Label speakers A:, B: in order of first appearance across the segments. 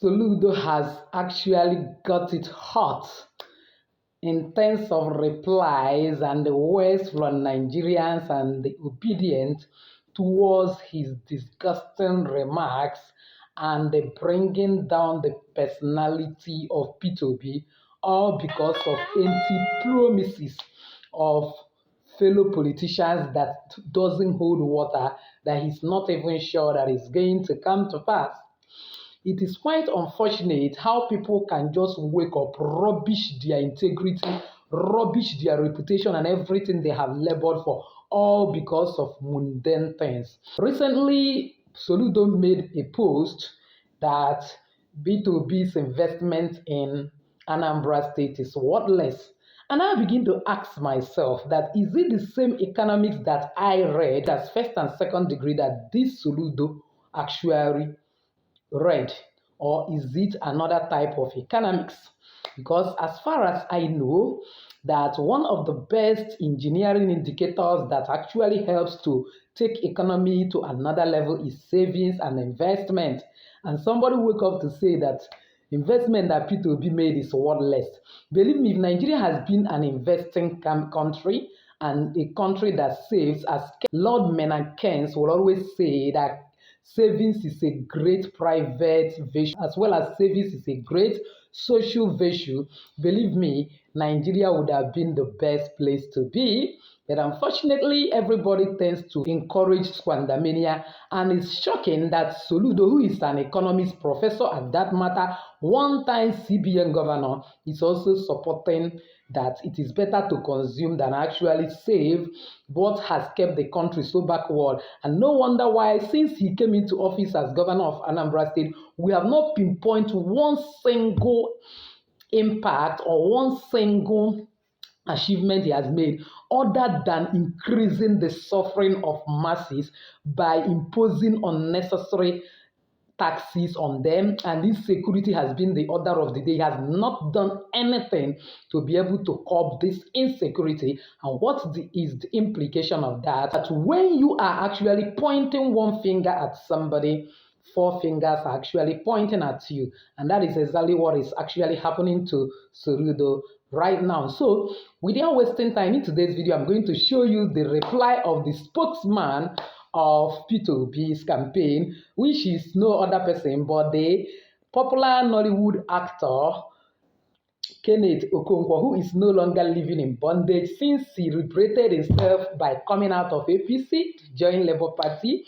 A: Soludo has actually got it hot in terms of replies and the words from Nigerians and the obedient towards his disgusting remarks and the bringing down the personality of P2B, all because of empty promises of fellow politicians that doesn't hold water, that he's not even sure that it's going to come to pass. It is quite unfortunate how people can just wake up, rubbish their integrity, rubbish their reputation and everything they have labored for, all because of mundane things. Recently, Soludo made a post that B2B's investment in Anambra State is worthless. And I begin to ask myself that is it the same economics that I read as first and second degree that this Soludo actually read, or is it another type of economics? Because as far as I know, that one of the best engineering indicators that actually helps to take economy to another level is savings and investment. And somebody wake up to say that investment that P2B made is worthless. Believe me, if Nigeria has been an investing country and a country that saves, as Lord Menard Keynes will always say that savings is a great private virtue as well as savings is a great social virtue. Believe me, Nigeria would have been the best place to be. But unfortunately, everybody tends to encourage squandermania, and it's shocking that Soludo, who is an economics professor at that matter, one-time CBN governor, is also supporting that it is better to consume than actually save, what has kept the country so backward. And no wonder why, since he came into office as governor of Anambra State, we have not pinpointed one single impact or one single achievement he has made other than increasing the suffering of masses by imposing unnecessary taxes on them, and insecurity has been the order of the day. He has not done anything to be able to curb this insecurity. And what is the implication of that? That when you are actually pointing one finger at somebody, four fingers are actually pointing at you. And that is exactly what is actually happening to Soludo right now. So without wasting time, in today's video, I'm going to show you the reply of the spokesman of P2B's campaign, which is no other person but the popular Nollywood actor Kenneth Okonkwo, who is no longer living in bondage since he liberated himself by coming out of APC to join Labour Party.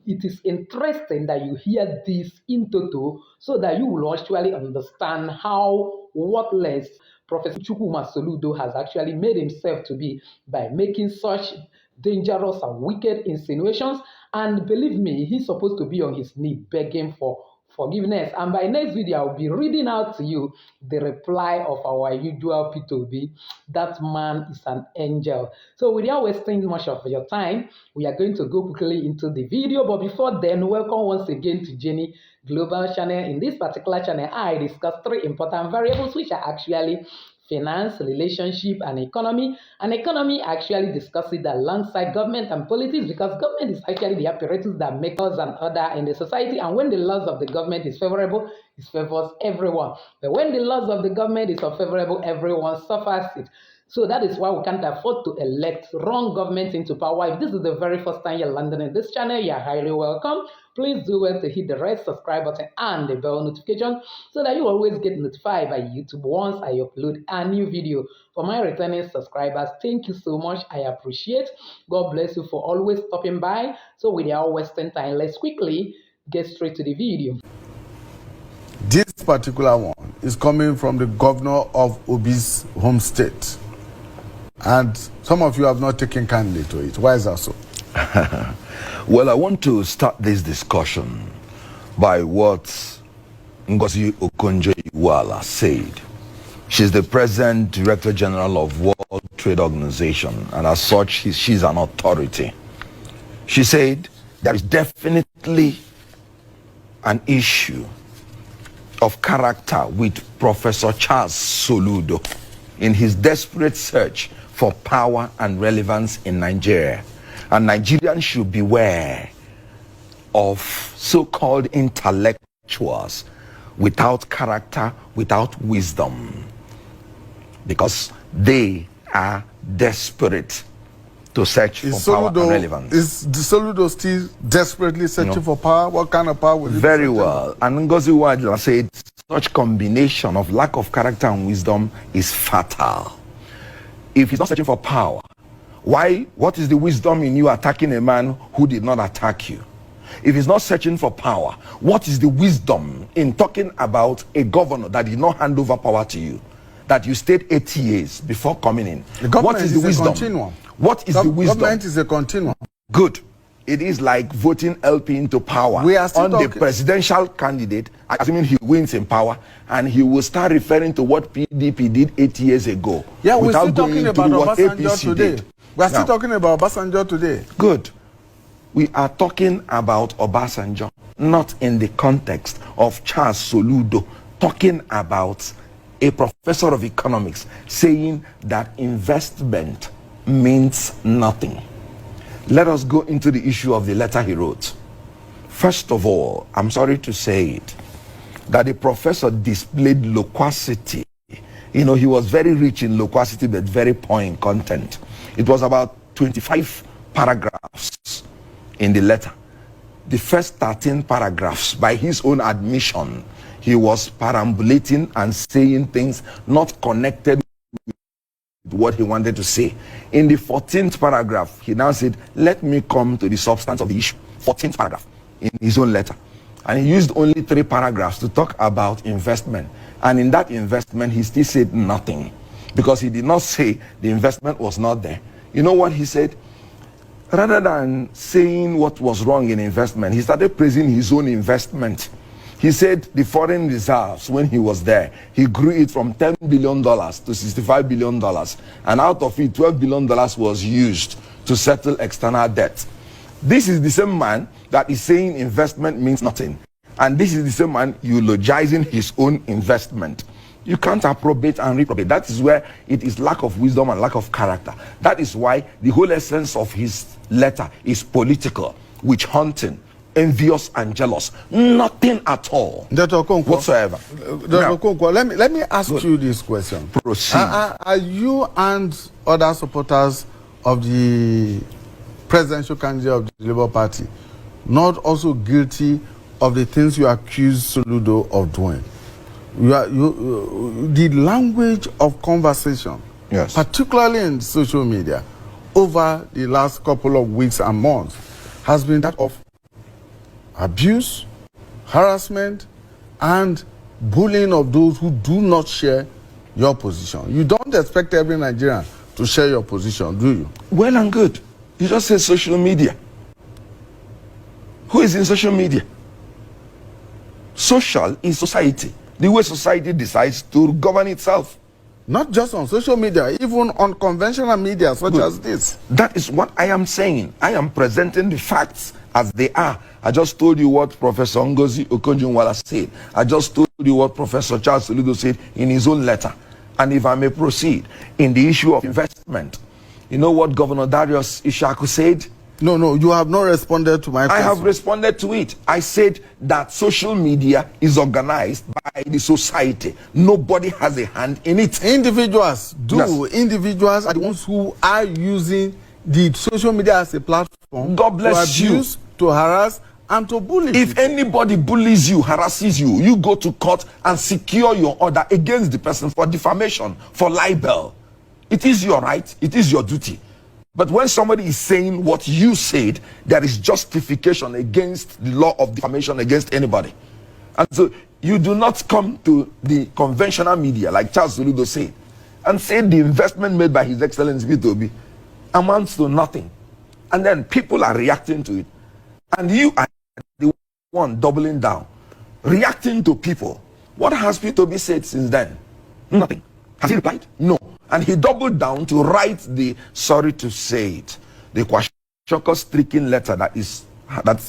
A: It is interesting that you hear this in toto so that you will actually understand how worthless Professor Chukwuma Soludo has actually made himself to be by making such dangerous and wicked insinuations. And believe me, he's supposed to be on his knee begging for forgiveness. And by next video, I'll be reading out to you the reply of our usual P2B. That man is an angel. So without wasting much of your time, we are going to go quickly into the video. But before then, welcome once again to Jenny Global Channel. In this particular channel, I discuss three important variables which are actually finance, relationship, and economy. And economy actually discusses it alongside government and politics, because government is actually the apparatus that makes laws and order in the society. And when the laws of the government is favorable, it favors everyone. But when the laws of the government is unfavorable, everyone suffers it. So that is why we can't afford to elect wrong government into power. If this is the very first time you're landing in this channel, you're highly welcome. Please do well to hit the red subscribe button and the bell notification so that you always get notified by YouTube once I upload a new video. For my returning subscribers, thank you so much. I appreciate. God bless you for always stopping by. So without wasting time, let's quickly get straight to the video.
B: This particular one is coming from the governor of Obi's home state. And some of you have not taken kindly to it. Why is that so?
C: Well, I want to start this discussion by what Ngozi Okonjo-Iweala said. She's the President Director General of World Trade Organization, and as such, she's an authority. She said there is definitely an issue of character with Professor Charles Soludo in his desperate search for power and relevance in Nigeria. And Nigerians should beware of so-called intellectuals without character, without wisdom, because they are desperate to search for power and relevance.
B: Is the Soludo still desperately searching for power? What kind of power will it
C: Very well. And Ngozi Wadla said such combination of lack of character and wisdom is fatal. If he's not searching for power, why? What is the wisdom in you attacking a man who did not attack you? If he's not searching for power, what is the wisdom in talking about a governor that did not hand over power to you, that you stayed 8 years before coming in? What is the wisdom?
B: Continuum.
C: What is the wisdom?
B: Government is a continuum.
C: Good. It is like voting LP into power.
B: We are still
C: on the presidential candidate, assuming he wins in power, and he will start referring to what PDP did 8 years ago.
B: Yeah, we're still
C: going
B: talking about
C: what
B: Obasanjo
C: APC
B: today.
C: did.
B: We are still talking about Obasanjo today.
C: Good. We are talking about Obasanjo, not in the context of Charles Soludo, talking about a professor of economics saying that investment means nothing. Let us go into the issue of the letter he wrote. First of all, I'm sorry to say it, that the professor displayed loquacity. You know, he was very rich in loquacity, but very poor in content. It was about 25 paragraphs in the letter. The first 13 paragraphs, by his own admission, he was perambulating and saying things not connected with what he wanted to say. In the 14th paragraph, he now said, let me come to the substance of the issue. 14th paragraph in his own letter. And he used only 3 paragraphs to talk about investment. And in that investment, he still said nothing, because he did not say the investment was not there. You know what he said? Rather than saying what was wrong in investment, he started praising his own investment. He said the foreign reserves, when he was there, he grew it from $10 billion to $65 billion. And out of it, $12 billion was used to settle external debt. This is the same man that is saying investment means nothing. And this is the same man eulogizing his own investment. You can't approbate and reprobate. That is where it is lack of wisdom and lack of character. That is why the whole essence of his letter is political, witch hunting, envious and jealous. Nothing at all.
B: Dr. Okonkwo,
C: whatsoever.
B: Dr. Okonkwo, let me ask you this question.
C: Proceed.
B: Are you and other supporters of the presidential candidate of the Labour Party not also guilty of the things you accuse Soludo of doing? The language of conversation,
C: yes,
B: particularly in social media, over the last couple of weeks and months, has been that of abuse, harassment, and bullying of those who do not share your position. You don't expect every Nigerian to share your position, do you?
C: Well and good. You just said social media. Who is in social media? Social is society. The way society decides to govern itself.
B: Not just on social media, even on conventional media such as this.
C: That is what I am saying. I am presenting the facts as they are. I just told you what Professor Ngozi Okonjo said. I just told you what Professor Charles Soludo said in his own letter. And if I may proceed, in the issue of investment, you know what Governor Darius Ishaku said?
B: No, you have not responded to my question.
C: I have responded to it. I said that social media is organized by the society. Nobody has a hand in it.
B: Individuals do.
C: Yes.
B: Individuals are the ones who are using the social media as a platform.
C: God bless
B: to abuse, to harass, and to bully.
C: If anybody bullies you, harasses you, you go to court and secure your order against the person for defamation, for libel. It is your right. It is your duty. But when somebody is saying what you said, there is justification against the law of defamation against anybody. And so you do not come to the conventional media, like Charles Soludo said, and say the investment made by His Excellency Vitobi amounts to nothing. And then people are reacting to it. And you are the one doubling down, reacting to people. What has Vitobi said since then? Nothing. Has he replied? No. And he doubled down to write the, sorry to say it, the Kwashiorkor-stricken letter that is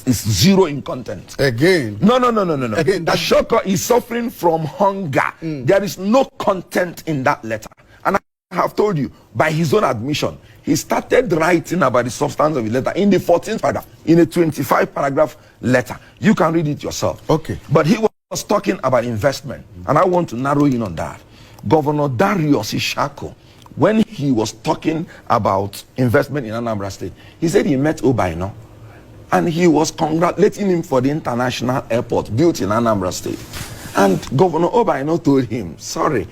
C: zero in content.
B: Again?
C: No.
B: Again,
C: Kwashiorkor is suffering from hunger. There is no content in that letter. And I have told you, by his own admission, he started writing about the substance of the letter in the 14th paragraph, in a 25 paragraph letter. You can read it yourself.
B: Okay.
C: But he was was talking about investment, and I want to narrow in on that. Governor Darius Ishako, when he was talking about investment in Anambra State, he said he met Obaino, and he was congratulating him for the international airport built in Anambra State. And Governor Obaino told him, sorry,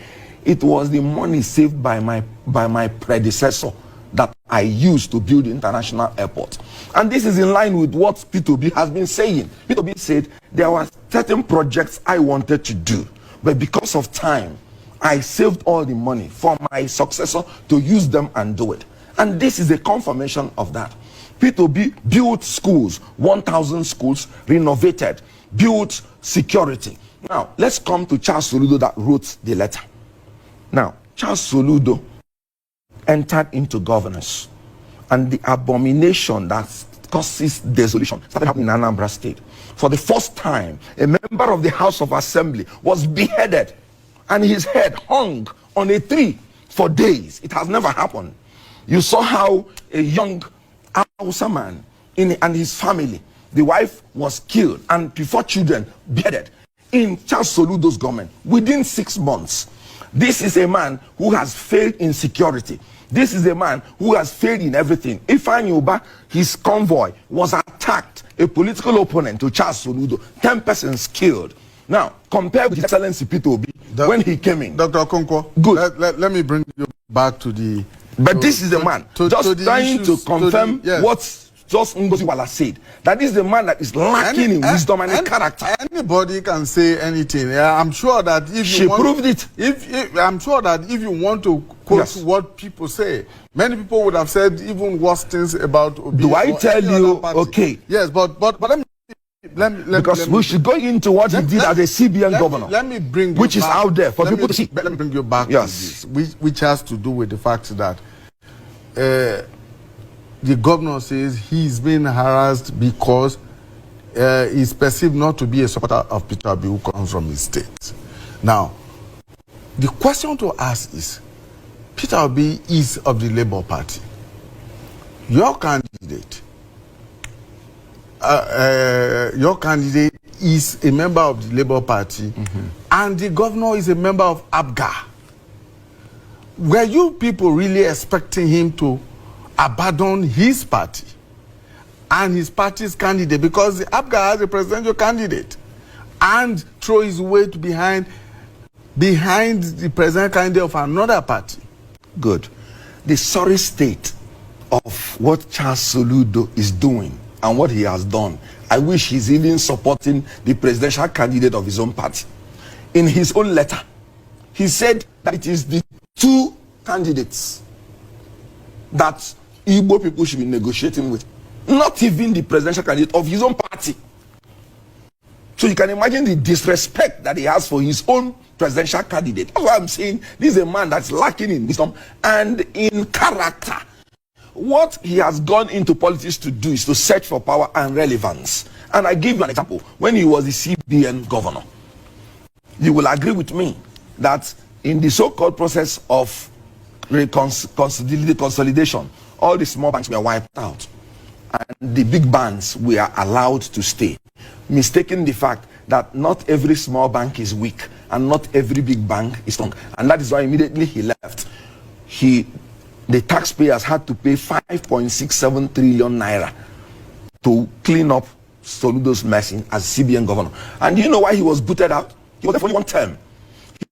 C: it was the money saved by my predecessor that I used to build the international airport. And this is in line with what P2B has been saying. P2B said there were certain projects I wanted to do, but because of time, I saved all the money for my successor to use them and do it. And this is a confirmation of that. P2B built schools, 1,000 schools, renovated, built security. Now, let's come to Charles Soludo that wrote the letter. Now, Charles Soludo entered into governance, and the abomination that causes dissolution started happening in Anambra State. For the first time, a member of the House of Assembly was beheaded, and his head hung on a tree for days. It has never happened. You saw how a young Hausa man and his family, the wife was killed, and before children beheaded in Charles Soludo's government within 6 months. This is a man who has failed in security. This is a man who has failed in everything. Ifeanyi Uba, his convoy, was attacked, a political opponent to Charles Soludo, 10 persons killed. Now, compared with His Excellency P2B, when he came in.
B: Dr. Okonkwo,
C: good.
B: Let me bring you back to the...
C: But this is the man, just trying to confirm what just Ngozi Wala said. That is the man that is lacking in wisdom and in character.
B: Anybody can say anything. I'm sure that if you
C: she
B: want,
C: proved it.
B: I'm sure that if you want to quote what people say, many people would have said even worse things about Obi.
C: Do I tell you? Okay.
B: Yes, but let me
C: because we should go into what he did as a CBN governor.
B: Let me bring you
C: which is
B: back,
C: out there for people to see.
B: Let me bring you back to this, which has to do with the fact that the governor says he's been harassed because he's perceived not to be a supporter of Peter Obi, who comes from his state. Now, the question to ask is, Peter Obi is of the Labour Party. Your candidate is a member of the Labour Party, and the governor is a member of ABGA. Were you people really expecting him to abandon his party and his party's candidate, because the ABGA has a presidential candidate, and throw his weight behind the presidential candidate of another party?
C: Good. The sorry state of what Charles Soludo is doing and what he has done, I wish he's even supporting the presidential candidate of his own party. In his own letter, he said that it is the two candidates that Igbo people should be negotiating with, not even the presidential candidate of his own party. So you can imagine the disrespect that he has for his own presidential candidate. That's why I'm saying this is a man that's lacking in wisdom and in character. What he has gone into politics to do is to search for power and relevance. And I give you an example. When he was the CBN governor, you will agree with me that in the so-called process of consolidation, all the small banks were wiped out and the big banks were allowed to stay, mistaking the fact that not every small bank is weak and not every big bank is strong. And that is why immediately he left, the taxpayers had to pay 5.67 trillion naira to clean up Soludo's mess as CBN governor. And do you know why he was booted out? He was there for only one term.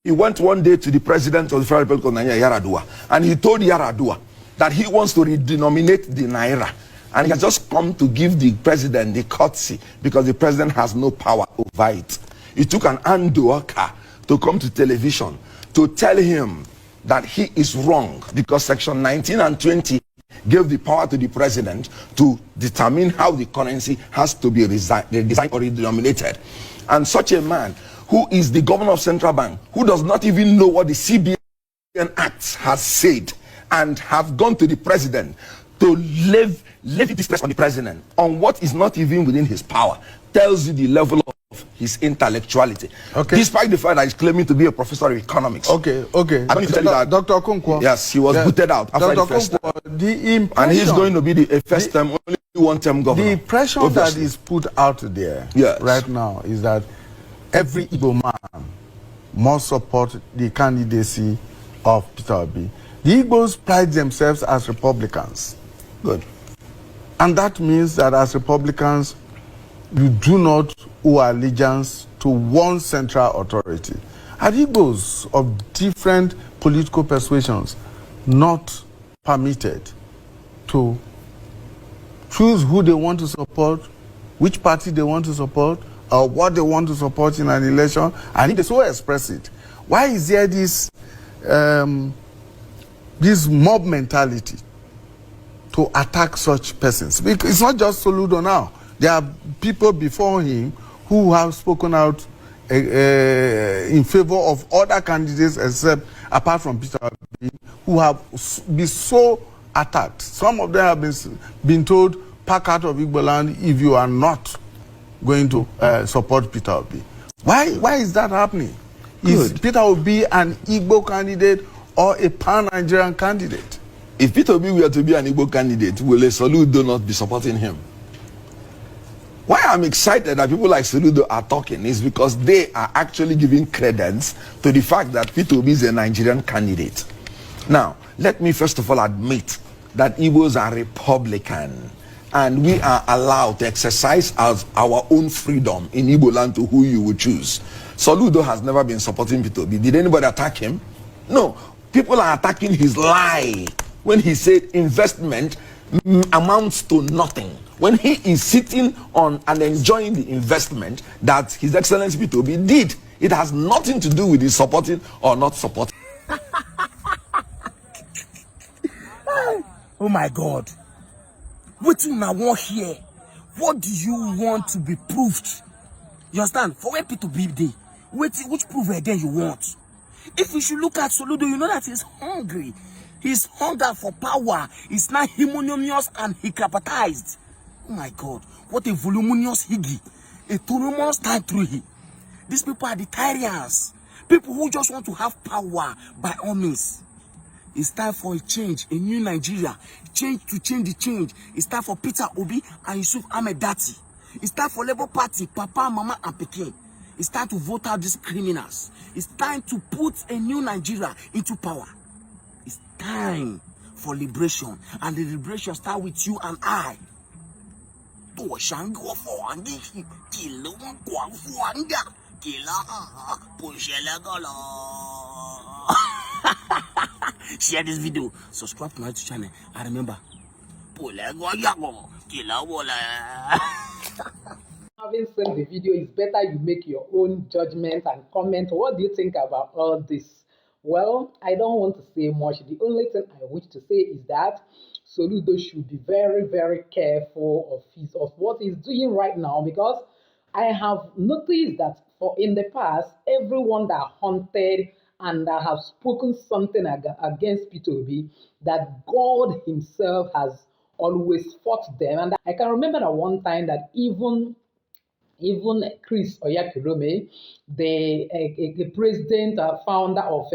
C: He went one day to the president of the Federal Republic of Nigeria, Yar'Adua, and he told Yar'Adua that he wants to redenominate the naira, and he has just come to give the president the courtesy because the president has no power over it. It took an Andoaka to come to television to tell him that he is wrong because section 19 and 20 gave the power to the president to determine how the currency has to be redesigned or redenominated. And such a man who is the governor of central bank, who does not even know what the CBN Act has said, and have gone to the president to levy distress on the president on what is not even within his power, tells you the level of his intellectuality. Okay. Despite the fact that he's claiming to be a professor of economics.
B: Okay.
C: I don't need to tell you that.
B: Dr. Okonkwo.
C: Yes, he was booted out after
B: Dr.
C: the first term.
B: The impression,
C: and he's going to be the first term, only one term governor.
B: The impression that is put out there right now is that every Igbo man must support the candidacy of Peter Obi. The Igbos pride themselves as Republicans.
C: Good.
B: And that means that as Republicans, you do not owe allegiance to one central authority. Are Igbos of different political persuasions not permitted to choose who they want to support, which party they want to support, or what they want to support in an election, and if they so express it? Why is there this this mob mentality to attack such persons? Because it's not just Soludo now. There are people before him who have spoken out in favor of other candidates, apart from Peter Obi, who have been so attacked. Some of them have been told, pack out of Igbo land if you are not going to support Peter Obi. Why is that happening? Good. Is Peter Obi an Igbo candidate or a pan-Nigerian candidate?
C: If Peter Obi were to be an Igbo candidate, will a Soludo not be supporting him? Why I'm excited that people like Soludo are talking is because they are actually giving credence to the fact that Peter Obi is a Nigerian candidate. Now, let me first of all admit that Igbos are Republican, and we are allowed to exercise our own freedom in Igbo land to who you would choose. Soludo has never been supporting Peter Obi. Did anybody attack him? No. People are attacking his lie when he said investment amounts to nothing. When he is sitting on and enjoying the investment that His Excellency Peter Obi did, it has nothing to do with his supporting or not supporting.
D: Oh my God. What do you want here? What do you want to be proved? You understand? For when Peter Obi dey, which proof are there you want? If you should look at Soludo, you know that he's hungry. His hunger for power is now humongous and hypertized. Oh my God, what a voluminous higgy. A tumultuous time through him. These people are the tyrants. People who just want to have power by all means. It's time for a change, a new Nigeria. Change to change the change. It's time for Peter Obi and Yusuf Ahmed Dati. It's time for Labour Party, Papa, Mama, and Pekin. It's time to vote out these criminals. It's time to put a new Nigeria into power. It's time for liberation. And the liberation starts with you and I. Share this video, subscribe to my YouTube channel, and remember,
A: Having seen the video, it's better you make your own judgment and comment. What do you think about all this? Well, I don't want to say much. The only thing I wish to say is that Soludo should be very, very careful of what he's doing right now, because I have noticed that in the past, everyone that hunted and that have spoken something against Peter Obi, that God himself has always fought them. And I can remember that one time that even Chris Oyakhilome, the president, founder of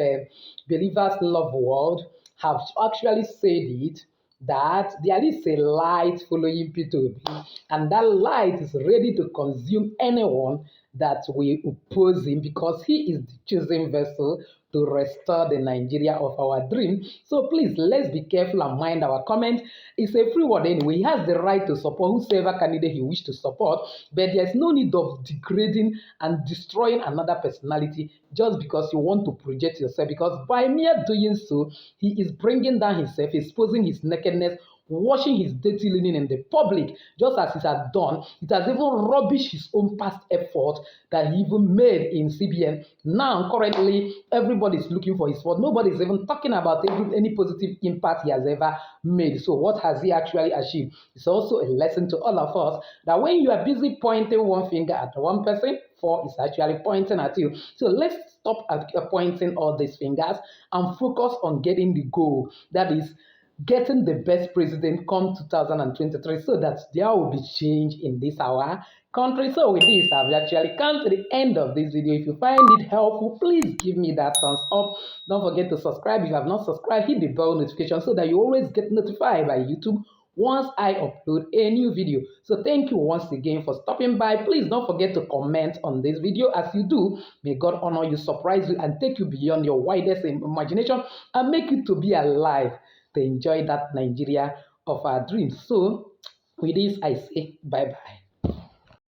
A: Believers Love World, have actually said it, that there is a light following Peter Obi, and that light is ready to consume anyone that will oppose him, because he is the chosen vessel to restore the Nigeria of our dream. So please, let's be careful and mind our comment. It's a free word anyway. He has the right to support whoever candidate he wishes to support, but there's no need of degrading and destroying another personality just because you want to project yourself, because by mere doing so, he is bringing down himself, exposing his nakedness, washing his dirty linen in the public, just as it has done. It has even rubbished his own past effort that he even made in CBN. Now, currently, everybody is looking for his fault. Nobody is even talking about any positive impact he has ever made. So what has he actually achieved? It's also a lesson to all of us that when you are busy pointing one finger at one person, four is actually pointing at you. So let's stop pointing all these fingers and focus on getting the goal. That is, getting the best president come 2023, so that there will be change in this our country. So with this, I've actually come to the end of this video. If you find it helpful, please give me that thumbs up. Don't forget to subscribe. If you have not subscribed, hit the bell notification so that you always get notified by YouTube once I upload a new video. So thank you once again for stopping by. Please don't forget to comment on this video. As you do, may God honor you, surprise you, and take you beyond your widest imagination and make you to be alive to enjoy that Nigeria of our dreams. So with this, I say bye-bye.